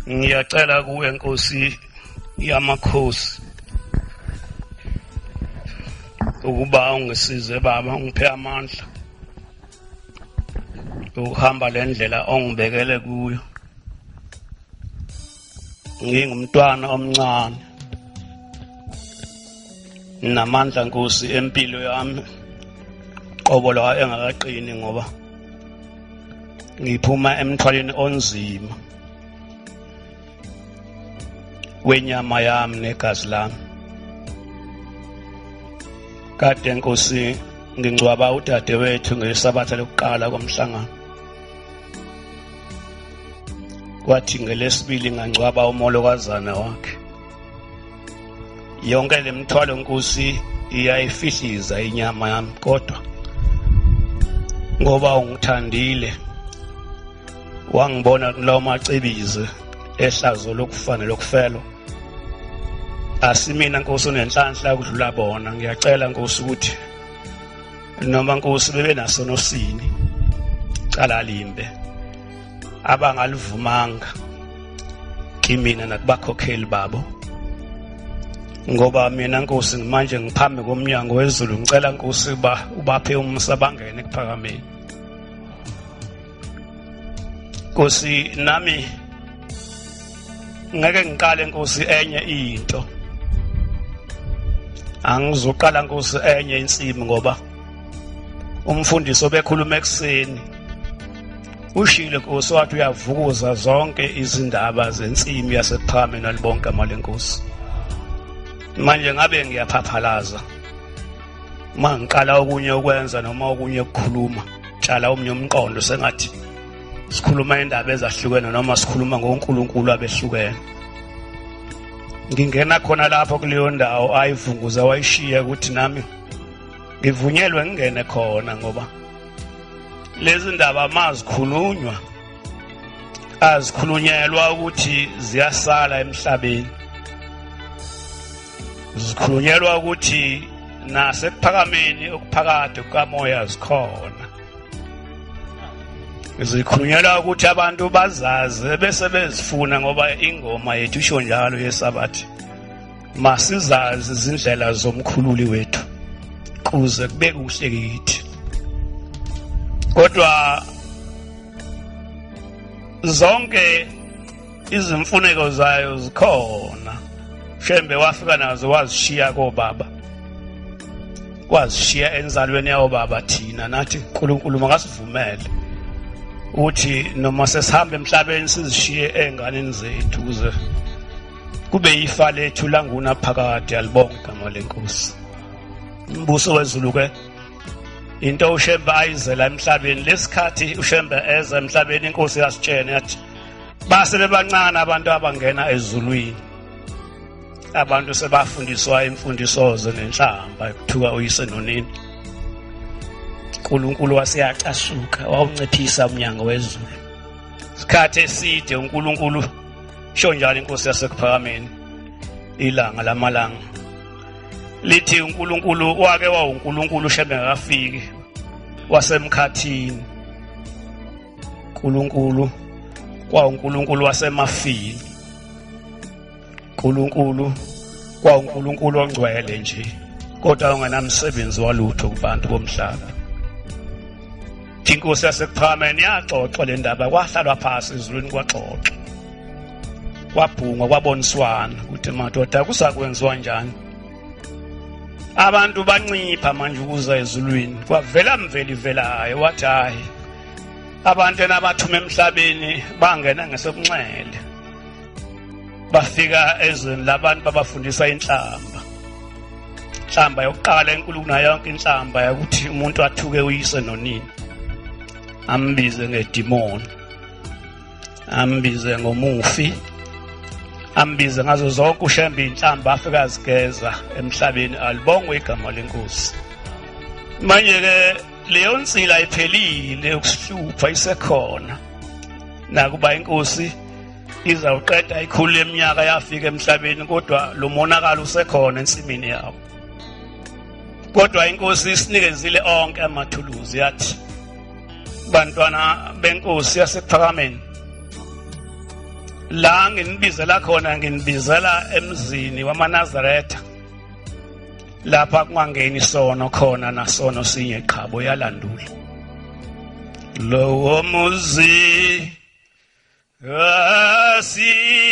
Ngiyacela kuwe Nkosi yamakhosi ukuba ungisize baba, ungiphe amandla ukuhamba le ndlela ongibekele kuyo. Ngingumntwana omncane, namandla Nkosi empilo yami qobo la engakaqini ngoba ngiphuma emthwaleni onzima wenyama yami negazi lami. Kade Nkosi ngingcwaba udadewethu ngesabatha lokuqala komhlangano, kwathi ngelesibili ngangcwaba umolokazana wakhe. Yonke lemthwalo Nkosi iyayifihliza inyama yami, kodwa ngoba ungithandile wangibona kulawo macebizi ehlazo lokufana lokufelo. Asimina Nkosi unenhlanhla ukudlula bona. Ngiyacela Nkosi ukuthi noma Nkosi bebe nasono sini cala limbe abangalivumanga kimina nakubakhokheli babo, ngoba mina Nkosi manje ngiphambi komnyango wezulu. Ngicela Nkosi ubaphe umsa bangene kuphakameni. Nkosi nami ngeke ngiqale Nkosi enye into, angizoqala Nkosi enye insimi, ngoba umfundisi obekhuluma ekseni ushilo Nkosi wathi uyavukuza zonke izindaba zensimi yasephakameni alibonke amalenkosi. Manje ngabe ngiyaphaphalaza mangiqala okunye ukwenza noma okunye ukukhuluma, tshala omnye umqondo sengathi sikhuluma indaba ezahlukene noma sikhuluma ngoNkulunkulu abehlukene. Ngingena khona lapho kuleyo ndawo ayivunguza wayishiya ukuthi nami ngivunyelwe ngingene khona, ngoba lezi ndaba mazikhulunywa azikhulunyelwa ukuthi ziyasala emhlabeni, zikhulunyelwa ukuthi nasekuphakameni okuphakade kukamoya zikhona. Zikhulunyelwa ukuthi abantu bazazi bese bezifuna, ngoba ingoma yethu isho njalo yesabathi masizazi izindlela zomkhululi wethu kuze kube kuhle kithi. Kodwa zonke izimfuneko zayo zikhona. Shembe wafika nazo wazishiya kobaba, wazishiya enzalweni yawo baba. Thina nathi uNkulunkulu makasivumele uthi noma sesihamba emhlabeni sizishiye enganeni zethu kuze kube yifa lethu languna phakade. Alibonke igama lenkosi. Umbuso wezulu ke into uShembe ayizela emhlabeni. Lesikhathi uShembe eza emhlabeni inkosi yasitshena yathi base bebancane abantu abangena ezulwini, abantu sebafundiswa imfundiso zenhlamba ekuthuka uyise nonini. uNkulunkulu waseyacasuka wawunciphisa umnyango wezulu. Isikhathi eside uNkulunkulu sho njalo inkosi yasekuphakameni ilanga lamalanga lithi uNkulunkulu wake wawuNkulunkulu uShembe ngakafiki wasemkhathini. uNkulunkulu kwawuNkulunkulu wasemafini. uNkulunkulu kwawuNkulunkulu ongcwele nje, kodwa ungenamsebenzi walutho kubantu bomhlaba. Inkosi yasekuphakameni yaxoxwa le ndaba, kwahlalwa phasi ezulwini kwaxoxwa, kwabhungwa kwaboniswana ukuthi madoda kusakwenziwa njani. Abantu bancipha manje ukuza ezulwini. Kwavela mveli velayo wathi hayi, abantu enabathuma emhlabeni bangena ngesobunxele, bafika ezweni labantu babafundisa inhlamba. Inhlamba yokuqala enkulu kunayo yonke inhlamba yakuthi umuntu athuke uyise nonini, ambize ngedimoni, ambize ngomufi, ambize ngazo zonke uShembe inhlamba afika azigeza emhlabeni. Alibongwe igama lenkosi. Manje ke leyo nsila iphelile ukusihlupha isekhona, nakuba inkosi izawuqeda ikhulu leminyaka yafika emhlabeni, kodwa lo monakalo usekhona ensimini yawo. Kodwa inkosi isinikezile onke amathuluzi, yathi bantwana benkosi yasekuphakameni la nginibizela khona nginibizela emzini wamaNazaretha lapha kungangeni isono khona nasono sinye qhabo yalandula lowo muzi asiya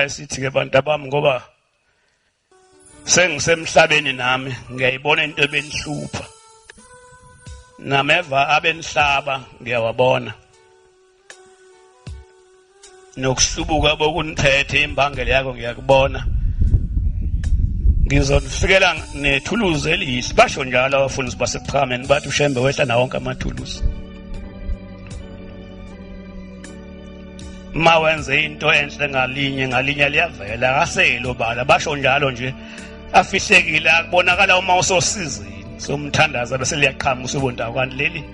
sithi ke bantu bami ngoba sengisemhlabeni nami ngiyayibona into ebenihlupha nameva abenihlaba ngiyawabona nokuhlubuka bokuniphethe imbangela yakho ngiyakubona ngizonifikela nethuluzi elihle basho njalo abafundisi basePhakameni bathi uShembe wehla na wonke amathuluzi ma wenze into enhle ngalinye liyavela akaselo bala basho njalo nje afihlekile akubonakala uma usosizini somthandaza bese liyaqhamuka usubonta kanti leli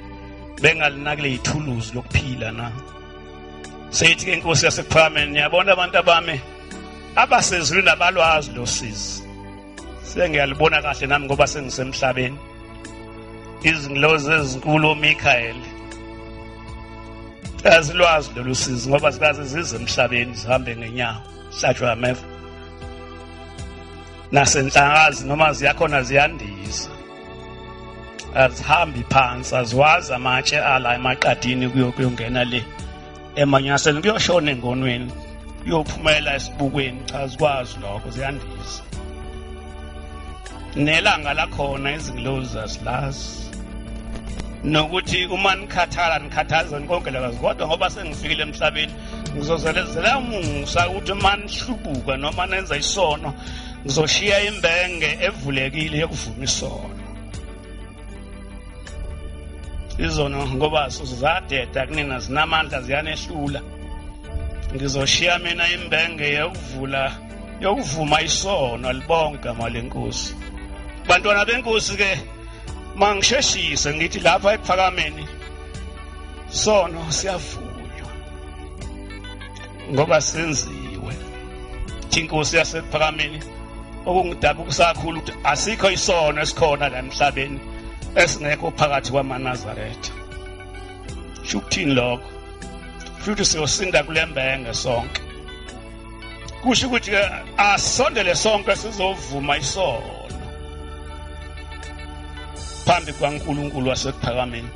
bengalinakile ithuluzi lokuphila na seyithi ke inkosi yasePhakameni ngiyabona abantu abami abasezulwini abalwazi losizi sengiyalibona kahle nami ngoba sengisemhlabeni izingilozi ezinkulu uMichael azilwazi lolu sizi ngoba zikaze zize emhlabeni zihambe ngenyawo hlatshwa ameva nasenhlakazi noma ziyakhona ziyandisa azihambi phansi aziwazi amatshe ala emaqadini kuyongena le emanyaseni kuyoshona engonweni kuyophumela esibukweni cha azikwazi lokho ziyandisa nelanga lakhona izingilozi asilazi nokuthi uma nikhathaza konke lakazi kodwa ngoba sengifikile emhlabeni ngizozelezela umusa ukuthi uma nihlubuka noma nenza isono ngizoshiya imbenge evulekile yokuvuma isono izono ngoba sizadeda kunina zinamandla ziyanehlula ngizoshiya mina imbenge yokuvuma isono libonke igama lenkosi bantwana benkosi ke mangisheshise ngithi lapha ePhakameni sono siyavunywa ngoba senziwe inkosi yasePhakameni okungidabuka kakhulu ukuthi asikho isono esikhona la emhlabeni esingekho phakathi kwamaNazaretha shukuthini lokho futhi siyosinda kulembenge sonke kusho ukuthi asondele sonke sizovuma isono phambi kwaNkulunkulu wasePhakameni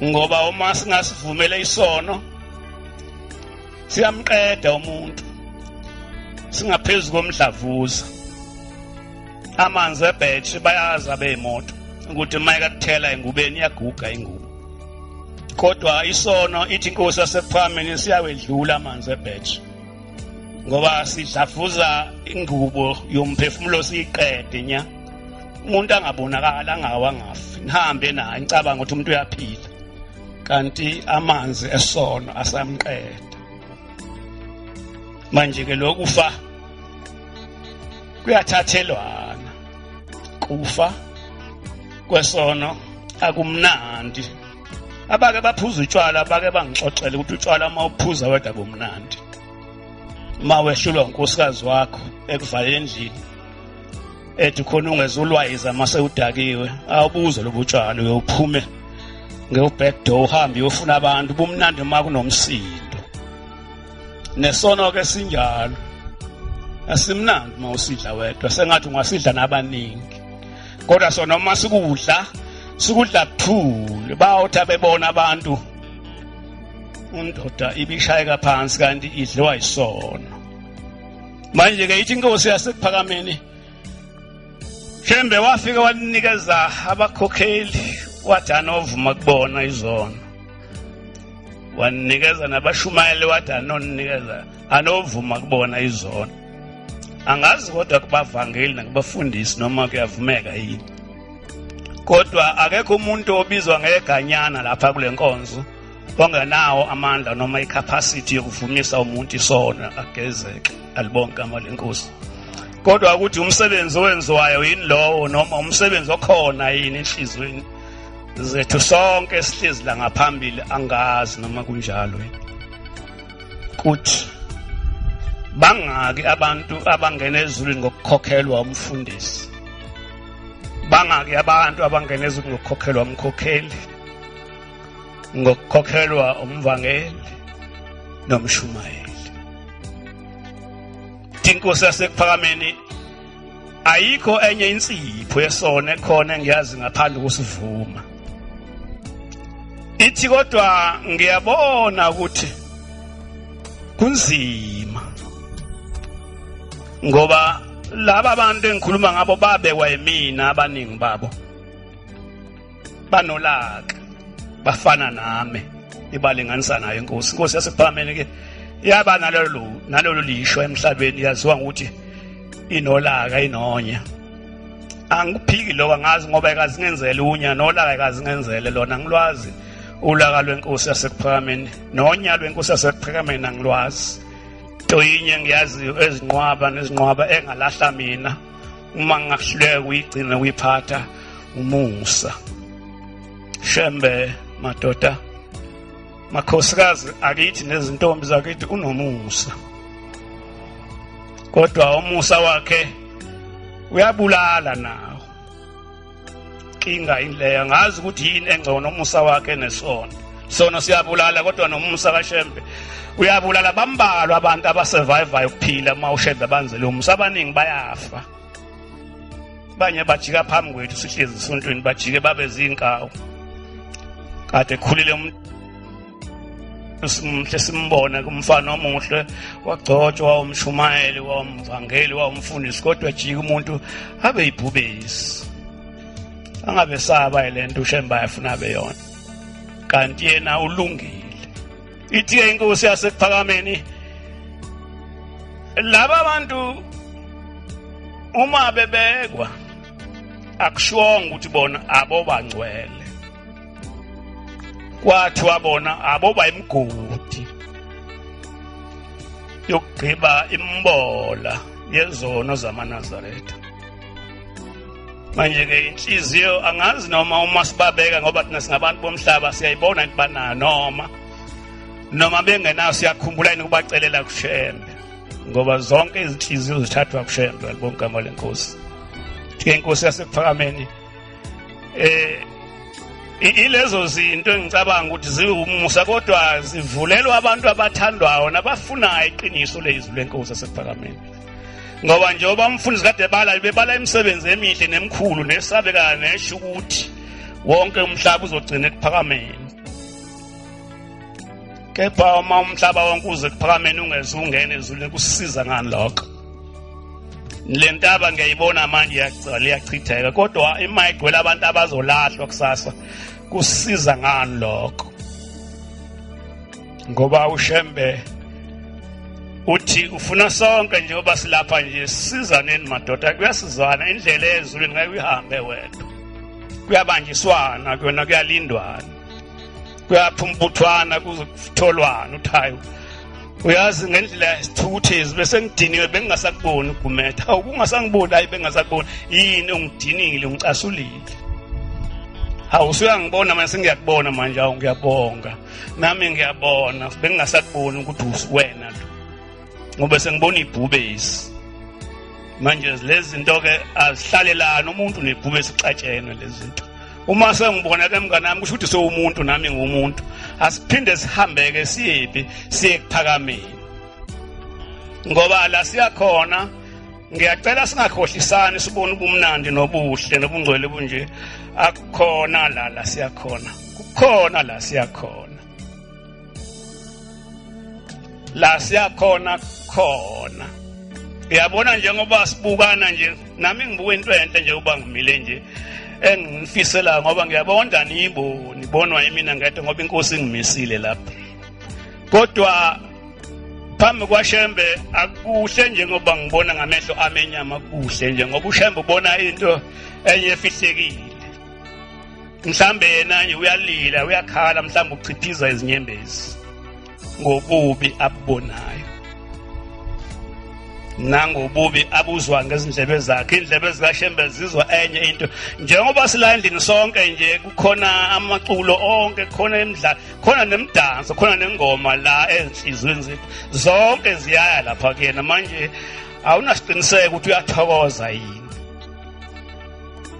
ngoba uma singasivumele isono siyamqeda umuntu singaphezulu komdlavuza amanzi ebhetshi bayaza beimoto ukuthi mayeka kuthela ingubeni iyaguga ingubo kodwa isono ithi inkosi yasePhakameni siyawedlula amanzi ebhetshi ngoba sidlavuza ingubo yomphefumulo siyiqede nya umuntu angabonakala angafi nihambe naye ngicabanga ukuthi umuntu uyaphila kanti amanzi esono asamqeda manje ke lokufa kuyathathelwana kufa kwesono akumnandi abake baphuza utshwala abake bangixoxela ukuthi utshwala uma uphuza wedwa bomnandi uma wehlulwa unkosikazi wakho ekuvalele endlini ethi khona ungezulwayiza mase udakiwe awubuze lobutshwala uyophume ngeback door uhambe uyofuna abantu bomnandi uma kunomsindo nesono ke sinjalo asimnandi uma usidla wedwa sengathi ungasidla nabaningi kodwa sona uma sikudla buthule bawuthi bebona abantu undoda ibishayeka phansi kanti idliwa isono. Manje ke ithi inkosi yasePhakameni Shembe wafika wanikeza abakhokheli wathi anovuma kubona izono. Wanikeza nabashumayeli wathi anonikeza anovuma kubona izono. Angazi kodwa kubavangeli nakubafundisi noma kuyavumeka yini. Kodwa akekho umuntu obizwa ngeganyana lapha kule nkonzo ongenawo amandla noma icapacity yokuvumisa umuntu isono agezeke alibonke amalenkosi. Kodwa ukuthi umsebenzi owenziwayo yini lowo noma umsebenzi okhona yini enhlizweni zethu sonke sihlezi la ngaphambili angazi noma kunjalo. Kuthi bangaki abantu abangena ezulwini ngokukhokhelwa umfundisi? Bangaki abantu abangena ezulwini ngokukhokhelwa umkhokheli? Ngokukhokhelwa umvangeli nomshumayeli. Inkosi yasePhakameni ayikho enye insipho yesona ekhona engiyazi ngaphandle kusivuma. Ithi kodwa ngiyabona ukuthi kunzima ngoba laba abantu engikhuluma ngabo babekwa yimina abaningi babo. Banolaka bafana nami ibalinganisa nayo inkosi. Inkosi yasePhakameni ke yaba nalolu lisho emhlabeni yaziwa ukuthi inolaka inonya. Angiphiki lokho angazi ngoba ekazingenzele unya nolaka ekazingenzele lona ngilwazi ulaka lwenkosi yasePhakameni nonya lwenkosi yasePhakameni angilwazi. Toyinye ngiyazi ezinqwaba nezinqwaba engalahla mina uma ngahluleka kuyigcina kuyiphatha umusa. Shembe madoda makhosikazi akithi nezintombi zakithi unomusa. Kodwa umusa wakhe uyabulala nawo. Kinga inleya ngazi ukuthi yini engcono umusa wakhe nesono. Sono siyabulala kodwa nomusa kaShembe uyabulala. Bambalwa abantu abasurvive ukuphila mawushembe banzele umusa. Abaningi bayafa. Banye bajika phambi kwethu sihlezi esontweni bajike babe zinkawu. Kade khulile umuntu simhle simbona kumfana omuhle wagcotshwa umshumayeli womvangeli womfundisi kodwa jika umuntu abe yibhubesi. Angabe saba lento uShembe ayafuna beyona kanti yena ulungile. Ithi inkosi yasePhakameni laba abantu uma bebekwa akushongo ukuthi bona abo bangcwele. Kwathi wabona abo bayimgodi yokugqiba imbola yezono zamaNazaretha. Manje ke inhliziyo angazi noma uma sibabeka ngoba thina singabantu bomhlaba siyayibona ukuthi bana noma bengenayo siyakhumbula ukubacelela kuShembe ngoba zonke izinhliziyo zithathwa kuShembe alibonke amala lenkosi. Ke inkosi yasePhakameni ilezo zinto engicabanga ukuthi ziwumusa kodwa zivulelwa abantu abathandwayo nabafunayo iqiniso lezwi lenkosi yasePhakameni. Ngoba njengoba umfundisi kade bebala imisebenzi emihle nemkhulu nesabeka nesho ukuthi wonke umhlaba uzogcina ePhakameni. Kepha uma umhlaba wonke uze ePhakameni ungezungena ezulwini kusisiza ngani lokho? Lentaba ngiyayibona manje iyachitheka kodwa imayigwela abantu abazolahlwa kusasa kusisiza ngani lokho? Ngoba uShembe uthi ufuna sonke njengoba silapha nje sisizaneni madoda. Kuyasizana indlela ezulwini ngeke uyihambe wedwa. Kuyabanjiswana kuyona kuyalindwana. Kuyaphumphuthwana kuzotholwana uthayo. Uyazi ngendlela isithukuthezi bese ngidiniwe bengingasakuboni uGumede. Hawu kungasangiboni hayi bengingasakuboni. Yini ungidinile ungicasulile. Hawu usuyangibona manje ngiyakubona manje awu ngiyabonga. Nami ngiyabona bengingasakuboni ukuthi wena lo. Ngoba sengibona ibhubesi. Manje lezi zinto ke azihlalelana umuntu nebhubesi ixatshene lezi zinto. Uma sengibona ke mngane nami kusho ukuthi sewumuntu nami ngumuntu. Asiphinde sihambeke siyepi siye ePhakameni. Ngoba la siyakhona ngiyacela singakhohlisani sibone ubumnandi nobuhle nobungcwele bunje. Akukhona la siyakhona. Kukhona la siyakhona. la siyakhona khona. Uyabona njengoba sibukana nje nami ngibuka into enhle nje uba ngimile nje engifisela ngoba ngiyabona nibonwa yimina ngedwa ngoba inkosi ingimisile lapha. Kodwa phambi kwaShembe akuhle nje ngoba ngibona ngamehlo amenyama kuhle nje ngoba uShembe ubona into enye efihlekile. Mhlambe yena nje uyalila uyakhala mhlambe uchithiza izinyembezi ngobubi abubonayo. Nangobubi abuzwa ngezindlebe zakhe. Indlebe zikaShembe zizwa enye into njengoba sila endlini sonke nje kukhona amaculo onke khona emidlalo khona nemidanso khona nengoma la ezinhlizweni zethu zonke ziyaya lapha kuyena manje awunasiqiniseko ukuthi uyathokoza yini.